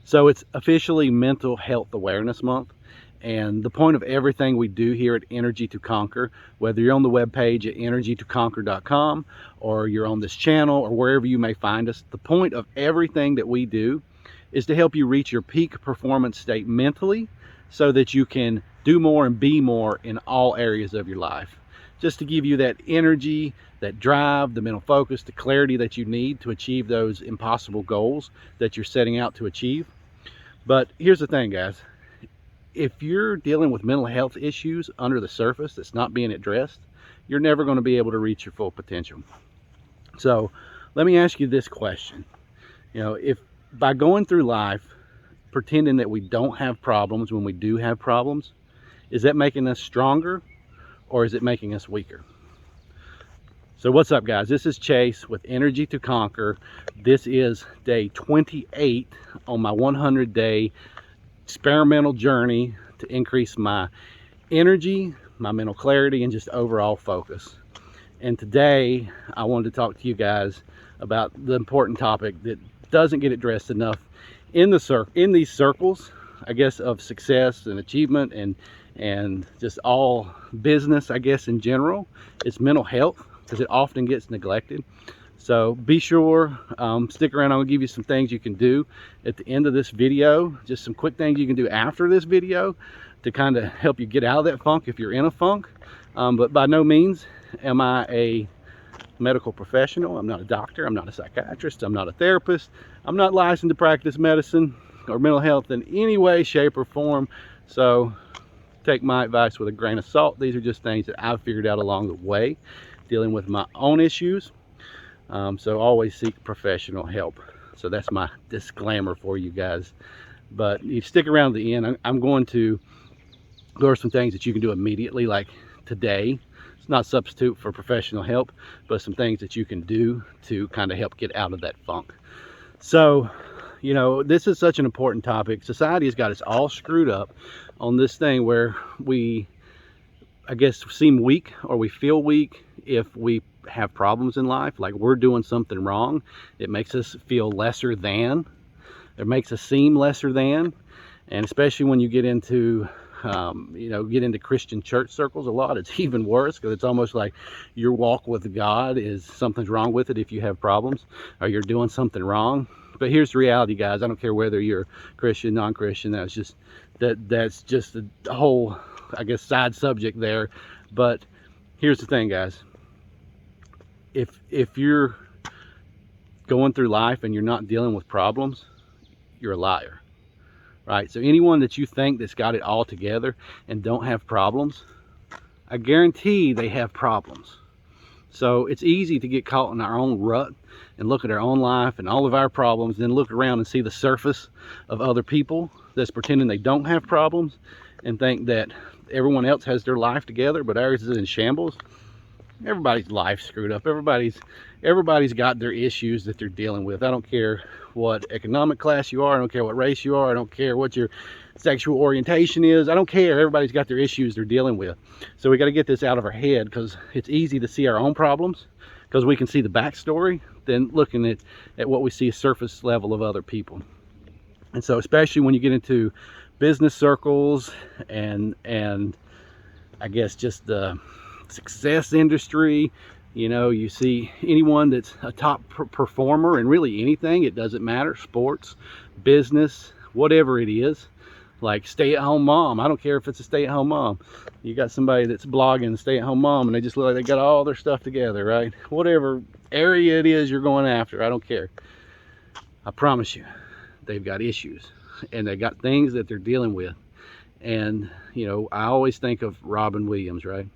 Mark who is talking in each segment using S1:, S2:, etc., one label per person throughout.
S1: So it's officially Mental Health Awareness Month. And the point of everything we do here at Energy to Conquer, whether you're on the webpage at energytoconquer.com or you're on this channel or wherever you may find us, the point of everything that we do is to help you reach your peak performance state mentally so that you can do more and be more in all areas of your life. Just to give you that energy, that drive, the mental focus, the clarity that you need to achieve those impossible goals that you're setting out to achieve. But here's the thing, guys. If you're dealing with mental health issues under the surface that's not being addressed, you're never going to be able to reach your full potential. So let me ask you this question. If by going through life pretending that we don't have problems when we do have problems, is that making us stronger or is it making us weaker? So what's up, guys? This is Chase with Energy to Conquer. This is day 28 on my 100-day experimental journey to increase my energy, my mental clarity, and just overall focus. And today I wanted to talk to you guys about the important topic that doesn't get addressed enough in these circles, I guess, of success and achievement and just all business, I guess, in general. It's mental health, because it often gets neglected. So be sure, stick around. I'm gonna give you some things you can do at the end of this video, just some quick things you can do after this video to kind of help you get out of that funk if you're in a funk. But by no means am I a medical professional. I'm not a doctor. I'm not a psychiatrist. I'm not a therapist. I'm not licensed to practice medicine or mental health in any way, shape, or form. So take my advice with a grain of salt. These are just things that I've figured out along the way dealing with my own issues. So always seek professional help. So that's my disclaimer for you guys. But you stick around to the end. I'm going to go over some things that you can do immediately, like today. It's not a substitute for professional help, but some things that you can do to kind of help get out of that funk. So, this is such an important topic. Society has got us all screwed up on this thing where we, I guess, seem weak, or we feel weak if we have problems in life, like we're doing something wrong. It makes us feel lesser than. It makes us seem lesser than. And especially when you get into Christian church circles a lot, it's even worse, because it's almost like your walk with God is something's wrong with it if you have problems, or you're doing something wrong. But here's the reality, guys. I don't care whether you're Christian, non-Christian. That's just a whole, I guess, side subject there. But here's the thing, guys. If you're going through life and you're not dealing with problems, you're a liar, right? So anyone that you think that's got it all together and don't have problems, I guarantee they have problems. So it's easy to get caught in our own rut and look at our own life and all of our problems, then look around and see the surface of other people that's pretending they don't have problems and think that everyone else has their life together, but ours is in shambles. Everybody's life's screwed up. Everybody's got their issues that they're dealing with. I don't care what economic class you are. I don't care what race you are. I don't care what your sexual orientation is. I don't care. Everybody's got their issues they're dealing with. So we got to get this out of our head, because it's easy to see our own problems because we can see the backstory than looking at what we see surface level of other people. And so especially when you get into business circles and I guess just the success industry, you see anyone that's a top performer in really anything. It doesn't matter, sports, business, whatever it is, like stay-at-home mom. I don't care if it's a stay-at-home mom. You got somebody that's blogging stay-at-home mom and they just look like they got all their stuff together, right? Whatever area it is you're going after, I don't care. I promise you, they've got issues and they got things that they're dealing with. And I always think of Robin Williams, right?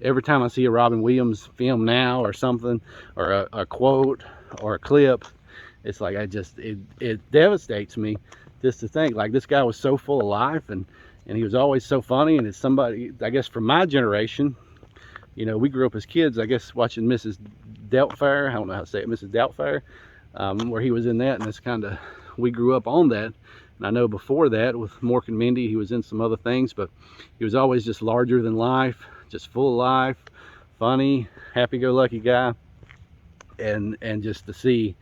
S1: Every time I see a Robin Williams film now or something, or a quote or a clip, it's like it devastates me just to think, like, this guy was so full of life and he was always so funny. And it's somebody, I guess, from my generation, we grew up as kids, I guess, watching Mrs. Doubtfire. I don't know how to say it, Mrs. Doubtfire, where he was in that, and it's kind of, we grew up on that. And I know before that with Mork and Mindy, he was in some other things, but he was always just larger than life, just full of life, funny, happy-go-lucky guy. And just to see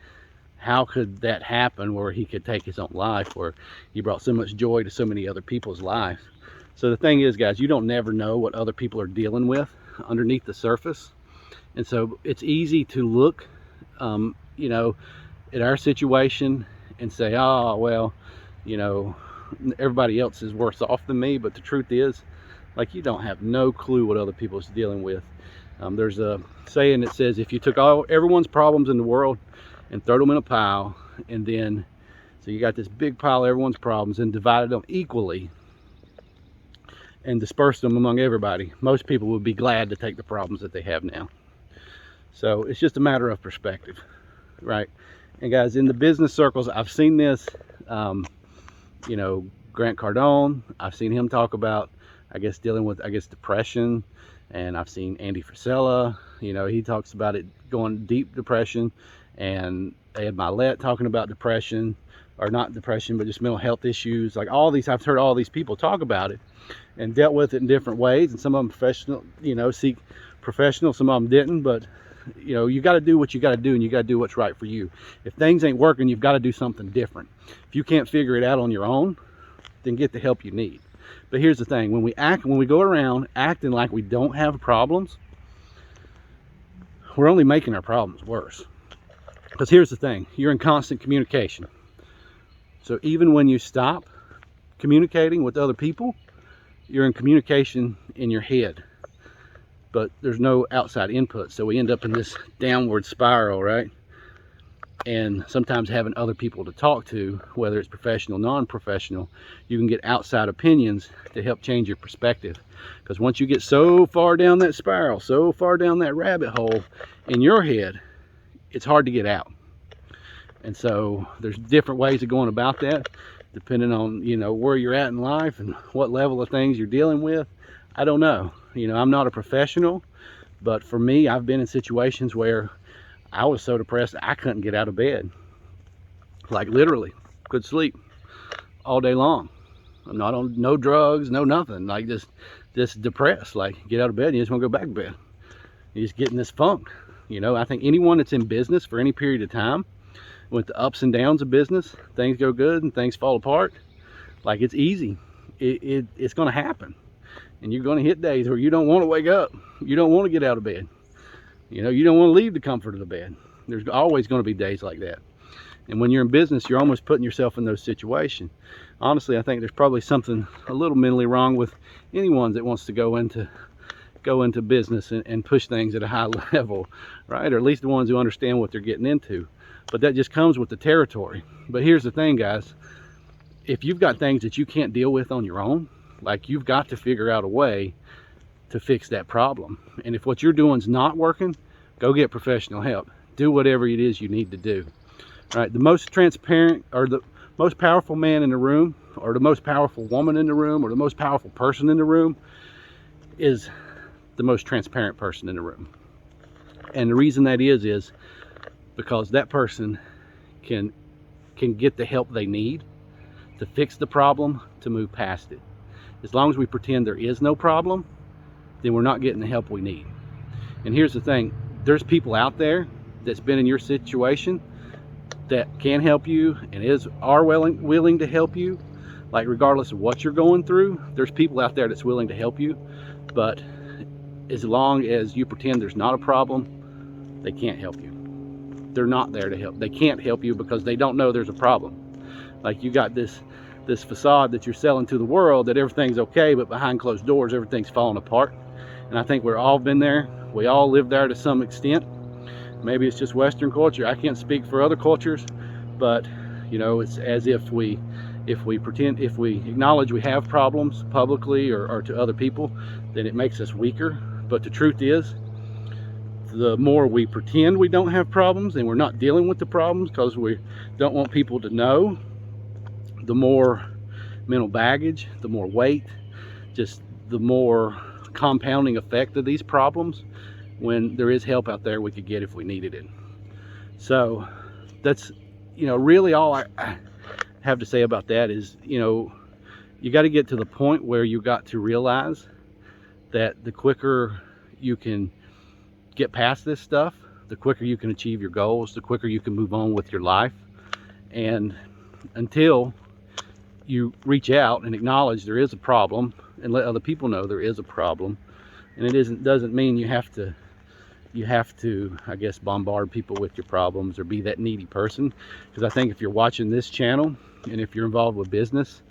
S1: how could that happen where he could take his own life, where he brought so much joy to so many other people's lives? So the thing is, guys, you don't never know what other people are dealing with underneath the surface. And so it's easy to look, you know, at our situation and say, oh, well, you know, everybody else is worse off than me. But the truth is, like, you don't have no clue what other people is dealing with. There's a saying that says, if you took everyone's problems in the world and throw them in a pile, and then, so you got this big pile of everyone's problems, and divided them equally and dispersed them among everybody, most people would be glad to take the problems that they have now. So it's just a matter of perspective, right? And guys, in the business circles, I've seen this, you know, Grant Cardone, I've seen him talk about, I guess, dealing with, I guess, depression. And I've seen Andy Frisella, you know, he talks about it going deep depression. And Ed Milet talking about depression, or not depression, but just mental health issues. Like all these, I've heard all these people talk about it and dealt with it in different ways. And some of them professional, you know, seek professional, some of them didn't. But, you know, you got to do what you got to do, and you got to do what's right for you. If things ain't working, you've got to do something different. If you can't figure it out on your own, then get the help you need. But here's the thing, when we go around acting like we don't have problems, we're only making our problems worse. Because here's the thing, you're in constant communication. So even when you stop communicating with other people, you're in communication in your head, but there's no outside input. So we end up in this downward spiral, right? And sometimes having other people to talk to, whether it's professional, non-professional, you can get outside opinions to help change your perspective. Because once you get so far down that spiral, so far down that rabbit hole in your head, it's hard to get out. And so there's different ways of going about that, depending on, you know, where you're at in life and what level of things you're dealing with. I don't know. You know, I'm not a professional, but for me, I've been in situations where I was so depressed I couldn't get out of bed. Like literally, could sleep all day long. I'm not on no drugs, no nothing. Like just depressed. Like, get out of bed and you just want to go back to bed. You just get in this funk. You know, I think anyone that's in business for any period of time, with the ups and downs of business, things go good and things fall apart. Like, it's easy. It's going to happen. And you're going to hit days where you don't want to wake up. You don't want to get out of bed. You know, you don't want to leave the comfort of the bed. There's always going to be days like that. And when you're in business, you're almost putting yourself in those situations. Honestly, I think there's probably something a little mentally wrong with anyone that wants to go into business and push things at a high level, right? Or at least the ones who understand what they're getting into. But that just comes with the territory. But here's the thing, guys. If you've got things that you can't deal with on your own, like, you've got to figure out a way to fix that problem. And if what you're doing is not working, go get professional help. Do whatever it is you need to do. All right, the most transparent, or the most powerful man in the room, or the most powerful woman in the room, or the most powerful person in the room is the most transparent person in the room. And the reason that is because that person can get the help they need to fix the problem, to move past it. As long as we pretend there is no problem, then we're not getting the help we need. And here's the thing, there's people out there that's been in your situation that can help you and are willing to help you. Like, regardless of what you're going through, there's people out there that's willing to help you. But as long as you pretend there's not a problem, they can't help you. They're not there to help. They can't help you because they don't know there's a problem. Like, you got this facade that you're selling to the world that everything's okay, but behind closed doors everything's falling apart. And I think we've all been there. We all live there to some extent. Maybe it's just Western culture. I can't speak for other cultures, but you know, it's as if we acknowledge we have problems publicly or to other people, then it makes us weaker. But the truth is, the more we pretend we don't have problems and we're not dealing with the problems because we don't want people to know, the more mental baggage, the more weight, just the more compounding effect of these problems, when there is help out there we could get if we needed it. So that's, you know, really all I have to say about that is, you know, you got to get to the point where you got to realize that the quicker you can get past this stuff, the quicker you can achieve your goals, the quicker you can move on with your life. And until you reach out and acknowledge there is a problem and let other people know there is a problem, and it doesn't mean you have to, I guess, bombard people with your problems or be that needy person. Because I think if you're watching this channel and if you're involved with business,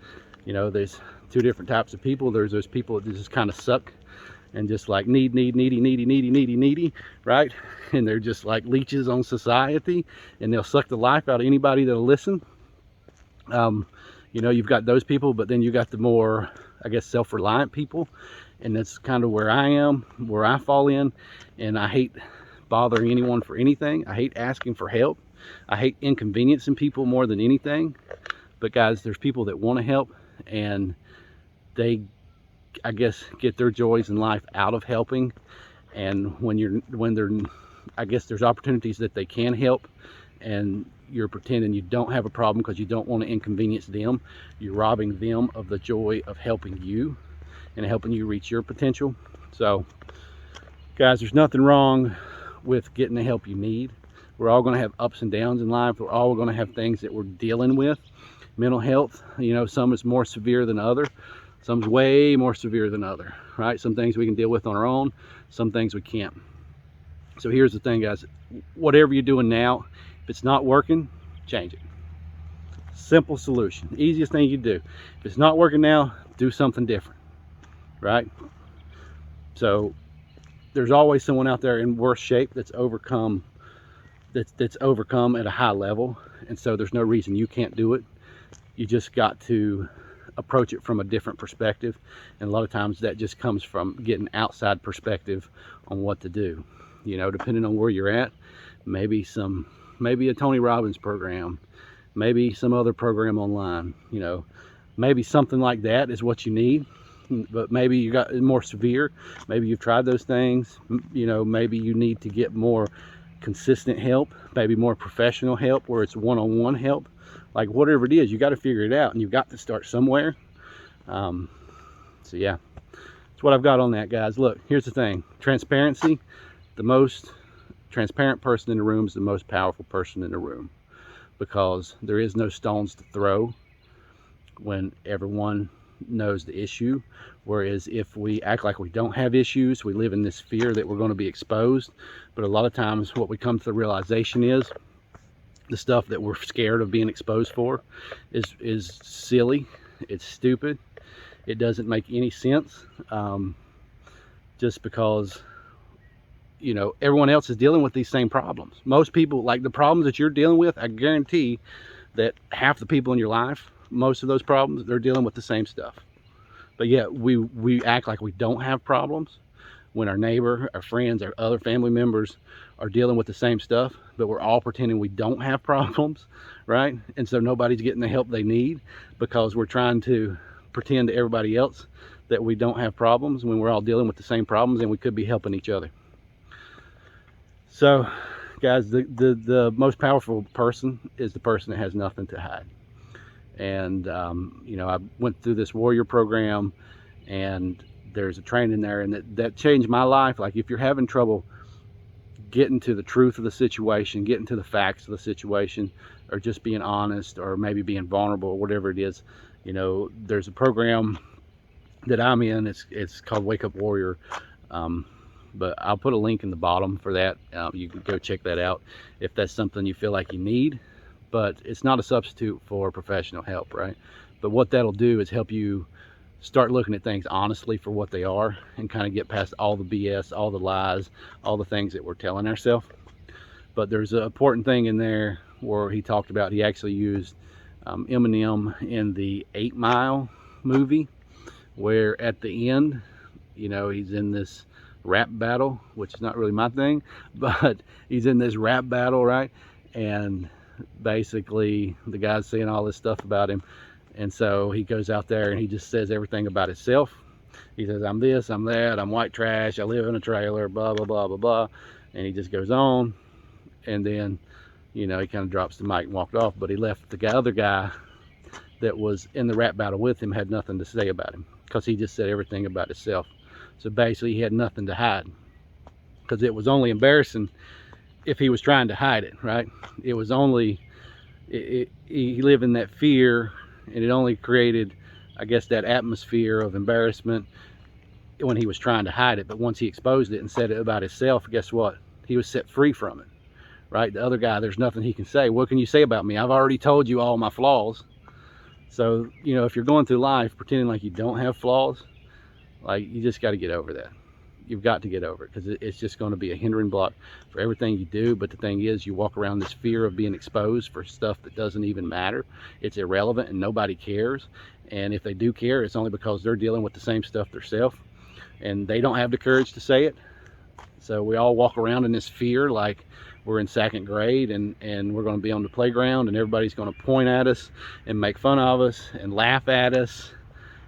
S1: you know, there's two different types of people. There's those people that just kind of suck and just like needy, right? And they're just like leeches on society, and they'll suck the life out of anybody that'll listen. You know, you've got those people, but then you got the more, I guess, self-reliant people, and that's kind of where I am, where I fall in. And I hate bothering anyone for anything. I hate asking for help. I hate inconveniencing people more than anything. But guys, there's people that want to help, and they, I guess, get their joys in life out of helping. And when they're, I guess, there's opportunities that they can help, and you're pretending you don't have a problem because you don't want to inconvenience them. You're robbing them of the joy of helping you and helping you reach your potential. So guys, there's nothing wrong with getting the help you need. We're all going to have ups and downs in life. We're all going to have things that we're dealing with. Mental health, you know, some is more severe than other. Some's way more severe than other, right? Some things we can deal with on our own, some things we can't. So here's the thing, guys. Whatever you're doing now, if it's not working, change it. Simple solution. Easiest thing you do. If it's not working now, do something different, right? So there's always someone out there in worse shape that's overcome at a high level, and so there's no reason you can't do it. You just got to approach it from a different perspective, and a lot of times that just comes from getting outside perspective on what to do. You know, depending on where you're at, maybe a Tony Robbins program, maybe some other program online, you know, maybe something like that is what you need. But maybe you got more severe, maybe you've tried those things, you know, maybe you need to get more consistent help, maybe more professional help where it's one-on-one help. Like whatever it is, you got to figure it out, and you've got to start somewhere. So yeah, that's what I've got on that, guys. Look, here's the thing. Transparency. The most transparent person in the room is the most powerful person in the room, because there is no stones to throw when everyone knows the issue. Whereas if we act like we don't have issues, we live in this fear that we're going to be exposed. But a lot of times what we come to the realization is the stuff that we're scared of being exposed for is silly. It's stupid. It doesn't make any sense. Just because, you know, everyone else is dealing with these same problems. Most people, like the problems that you're dealing with, I guarantee that half the people in your life, most of those problems, they're dealing with the same stuff. But yet we act like we don't have problems when our neighbor, our friends, our other family members are dealing with the same stuff, but we're all pretending we don't have problems, right? And so nobody's getting the help they need because we're trying to pretend to everybody else that we don't have problems when we're all dealing with the same problems, and we could be helping each other. So guys, the most powerful person is the person that has nothing to hide. And you know, I went through this warrior program, and there's a training there, and that changed my life. Like if you're having trouble getting to the truth of the situation, getting to the facts of the situation, or just being honest, or maybe being vulnerable, or whatever it is, you know, there's a program that I'm in. It's called Wake Up Warrior. But I'll put a link in the bottom for that. You can go check that out if that's something you feel like you need. But it's not a substitute for professional help, right? But what that'll do is help you start looking at things honestly for what they are, and kind of get past all the BS, all the lies, all the things that we're telling ourselves. But there's an important thing in there where he talked about, he actually used Eminem in the 8 Mile movie, where at the end, you know, he's in this rap battle, which is not really my thing, but he's in this rap battle, right? And basically the guy's saying all this stuff about him, and so he goes out there and he just says everything about himself. He says, I'm this, I'm that, I'm white trash, I live in a trailer, blah blah blah blah blah, and he just goes on. And then, you know, he kind of drops the mic and walked off. But he left the other guy that was in the rap battle with him had nothing to say about him, because he just said everything about himself. So basically he had nothing to hide, because it was only embarrassing if he was trying to hide it, right? It was only, he lived in that fear, and it only created, I guess, that atmosphere of embarrassment when he was trying to hide it. But once he exposed it and said it about himself, guess what? He was set free from it, right? The other guy, there's nothing he can say. What can you say about me? I've already told you all my flaws. So, you know, if you're going through life pretending like you don't have flaws, like, you just got to get over that. You've got to get over it, because it's just going to be a hindering block for everything you do. But the thing is, you walk around this fear of being exposed for stuff that doesn't even matter. It's irrelevant and nobody cares. And if they do care, it's only because they're dealing with the same stuff themselves and they don't have the courage to say it. So we all walk around in this fear like we're in second grade, and we're going to be on the playground and everybody's going to point at us and make fun of us and laugh at us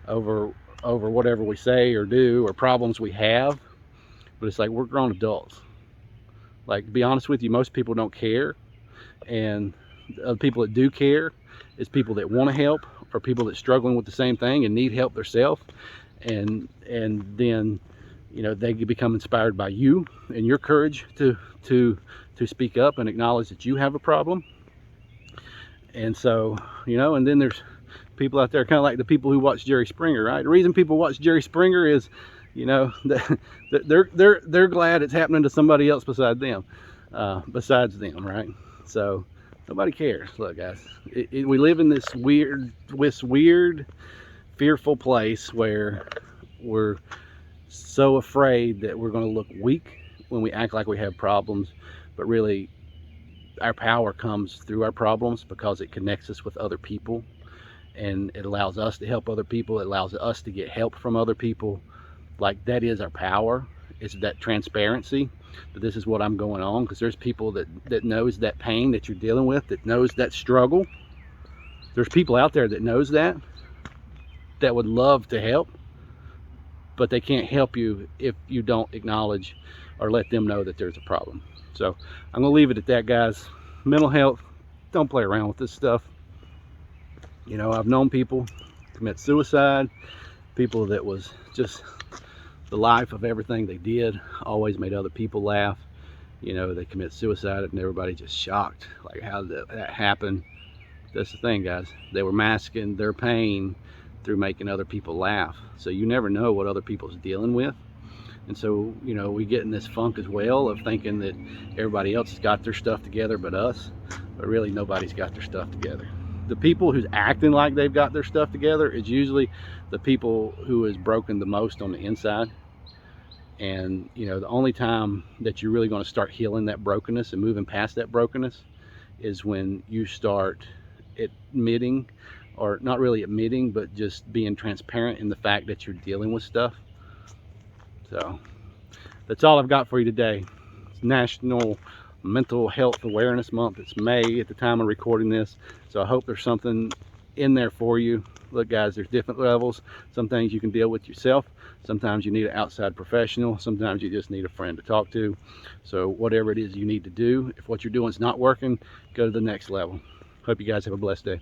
S1: over whatever we say or do or problems we have. But it's like, we're grown adults. Like, to be honest with you, most people don't care, and the people that do care is people that want to help, or people that are struggling with the same thing and need help themselves. And then, you know, they become inspired by you and your courage to speak up and acknowledge that you have a problem. And so, you know, and then there's people out there, kind of like the people who watch Jerry Springer, right? The reason people watch Jerry Springer is, you know, they're glad it's happening to somebody else besides them, right? So nobody cares. Look, guys, we live in this weird, fearful place where we're so afraid that we're going to look weak when we act like we have problems, but really our power comes through our problems, because it connects us with other people, and it allows us to help other people. It allows us to get help from other people. Like, that is our power. It's that transparency, that this is what I'm going on, because there's people that knows that pain that you're dealing with, that knows that struggle. There's people out there that knows that would love to help, but they can't help you if you don't acknowledge or let them know that there's a problem. So I'm gonna leave it at that, guys. Mental health, don't play around with this stuff. You know, I've known people commit suicide, people that was just the life of everything they did, always made other people laugh. You know, they commit suicide and everybody just shocked, like, how did that happen? That's the thing, guys. They were masking their pain through making other people laugh. So you never know what other people's dealing with. And so, you know, we get in this funk as well of thinking that everybody else has got their stuff together but us, but really nobody's got their stuff together. The people who's acting like they've got their stuff together is usually the people who is broken the most on the inside. And, you know, the only time that you're really going to start healing that brokenness and moving past that brokenness is when you start admitting, or not really admitting, but just being transparent in the fact that you're dealing with stuff. So that's all I've got for you today. It's National Mental Health Awareness Month. It's May at the time of recording this, so I hope there's something in there for you. Look, guys, there's different levels. Some things you can deal with yourself. Sometimes you need an outside professional. Sometimes you just need a friend to talk to. So whatever it is you need to do, if what you're doing is not working, go to the next level. Hope you guys have a blessed day.